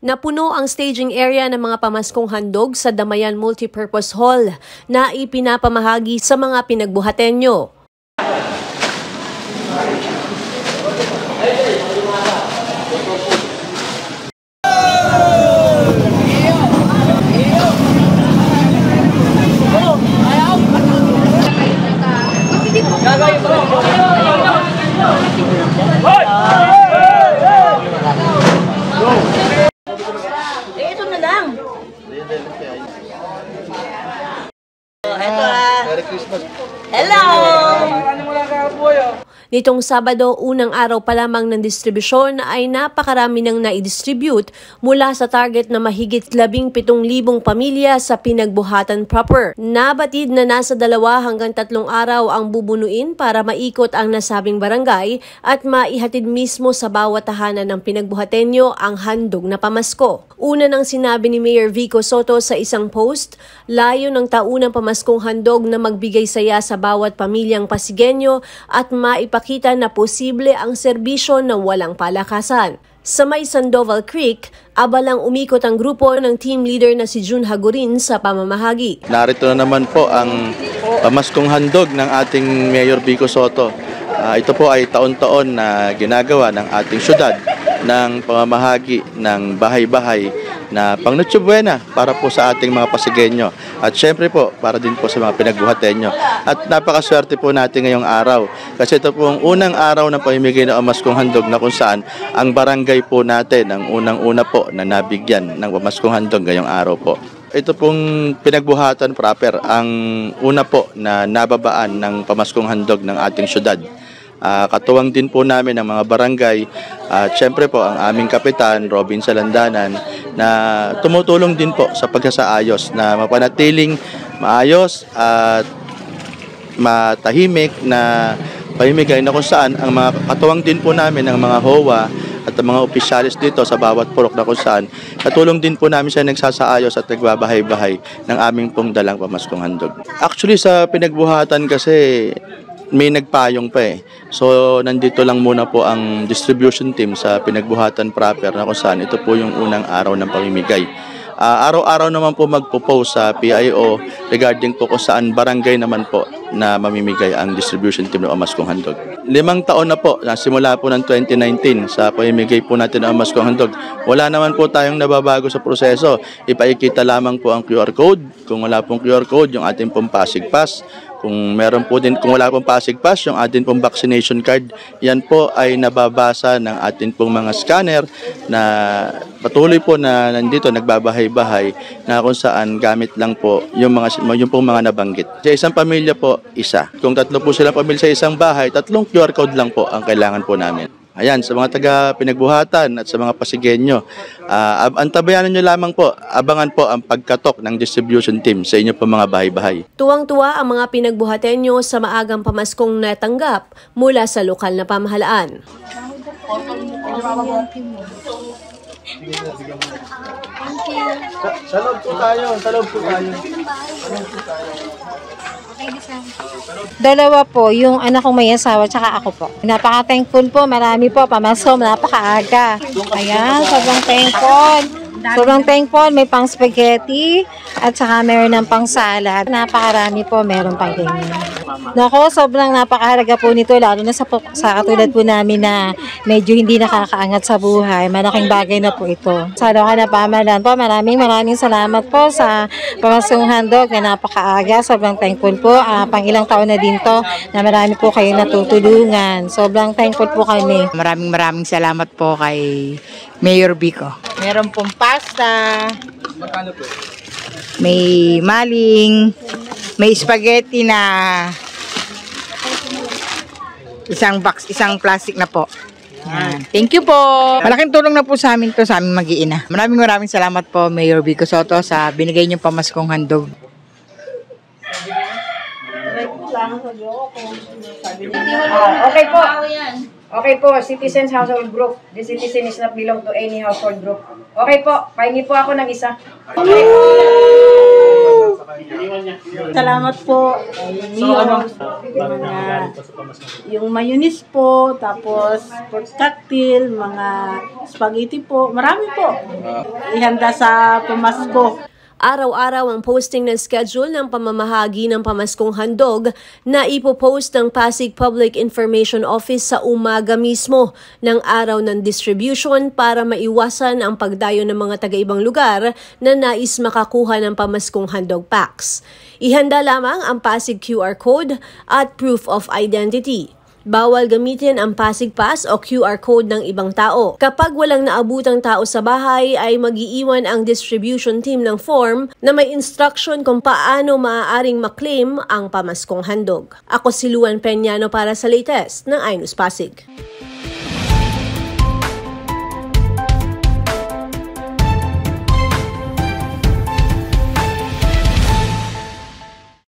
Napuno ang staging area ng mga pamaskong handog sa Damayan Multipurpose Hall na ipinapamahagi sa mga pinagbuhatenyo. Ito na lang. Merry Christmas. Hello! Nitong Sabado, unang araw pa lamang ng distribusyon ay napakarami nang nai-distribute mula sa target na mahigit 17,000 pamilya sa pinagbuhatan proper. Nabatid na nasa 2 hanggang 3 araw ang bubunuin para maikot ang nasabing barangay at maihatid mismo sa bawat tahanan ng pinagbuhatenyo ang handog na pamasko. Una nang sinabi ni Mayor Vico Soto sa isang post, layo ng taunang pamaskong handog na magbigay saya sa bawat pamilyang Pasigueño at maipakita na posible ang serbisyo na walang palakasan. Sa may Sandoval Creek, abalang umikot ang grupo ng team leader na si June Hagurin sa pamamahagi. Narito na naman po ang pamaskong handog ng ating Mayor Vico Soto. Ito po ay taon-taon na ginagawa ng ating syudad ng pamamahagi ng bahay-bahay na pang Noche Buena para po sa ating mga Pasigueño. At syempre po, para din po sa mga pinagbuhatenyo. At napakaswerte po natin ngayong araw. Kasi ito po ang unang araw ng pamimigay ng pamaskong handog na kung saan ang barangay po natin ang unang-una po na nabigyan ng pamaskong handog ngayong araw po. Ito pong pinagbuhatan proper ang una po na nababaan ng pamaskong handog ng ating syudad. Katuwang din po namin ang mga barangay at syempre po ang aming kapitan, Robin Salandanan, na tumutulong din po sa pagsasaayos na mapanatiling maayos at matahimik na pamimigay na kung saan ang mga katuwang din po namin ang mga HOA at ang mga opisyalis dito sa bawat purok na kung saan katulong din po namin siya nagsasaayos at nagbabahay-bahay ng aming pong dalang pamaskong handog. Actually sa pinagbuhatan kasi may nagpayong pa eh. So, nandito lang muna po ang distribution team sa pinagbuhatan proper na kung saan ito po yung unang araw ng pamimigay. Araw-araw naman po magpo-post sa PIO regarding po kung saan barangay naman po na mamimigay ang distribution team ng pamaskong handog. 5 taon na po, simula po ng 2019 sa pamimigay po natin ng pamaskong handog. Wala naman po tayong nababago sa proseso. Ipaikita lamang po ang QR code. Kung wala pong QR code, yung ating pong Pasig Pass. Kung meron po din, kung wala pong Pasig Pass, yung atin pong vaccination card, yan po ay nababasa ng atin pong mga scanner na patuloy po na nandito nagbabahay-bahay na kung saan gamit lang po yung pong mga nabanggit. Sa isang pamilya po, isa. Kung 3 po silang pamilya sa isang bahay, 3 QR code lang po ang kailangan po namin. Ayan, sa mga taga-pinagbuhatan at sa mga Pasigueño, antabayanan nyo lamang po, abangan po ang pagkatok ng distribution team sa inyo po mga bahay-bahay. Tuwang-tuwa ang mga pinagbuhatenyo sa maagang pamaskong natanggap mula sa lokal na pamahalaan. Sa loob po tayo, sa loob po tayo. Dalawa po, yung anak kong may asawa, tsaka ako po. Napaka-thankful po, marami po, pamasko, napaka-aga. Ayan, sobrang thankful. Sobrang thankful, may pang spaghetti at saka meron ng pang salad. Napakarami po, meron pang ganyan. Nako, sobrang napakahalaga po nito, lalo na sa katulad po namin na medyo hindi nakakaangat sa buhay. Malaking bagay na po ito. Sa lokal na pamahalaan po, maraming salamat po sa pamaskong handog na napakaaga. Sobrang thankful po. Pang ilang taon na din to na marami po kayong natutulungan. Sobrang thankful po kami. Maraming salamat po kay Mayor Vico. Meron pong pasta, may maling, may spaghetti na isang box, isang plastic na po. Yan. Thank you po. Malaking tulong na po sa amin to, sa aming mag-iina. Maraming salamat po, Mayor Vico Soto, sa binigay niyong pamaskong handog. Okay po. Okay po, Citizens Household Group. The citizen is not belong to any household group. Okay po, pahingi po ako ng isa. Okay po. Salamat po kay Mayor. Yung mayonnaise po, tapos pork cocktail, mga spaghetti po. Marami po. Ihanda sa pamasko. Araw-araw ang posting ng schedule ng pamamahagi ng pamaskong handog na ipopost ng Pasig Public Information Office sa umaga mismo ng araw ng distribution para maiwasan ang pagdayo ng mga taga-ibang lugar na nais makakuha ng pamaskong handog packs. Ihanda lamang ang Pasig QR code at proof of identity. Bawal gamitin ang Pasig Pass o QR code ng ibang tao. Kapag walang naabutang tao sa bahay, ay mag-iiwan ang distribution team ng form na may instruction kung paano maaaring maklaim ang pamaskong handog. Ako si Luan Peñano para sa latest ng iNews Pasig.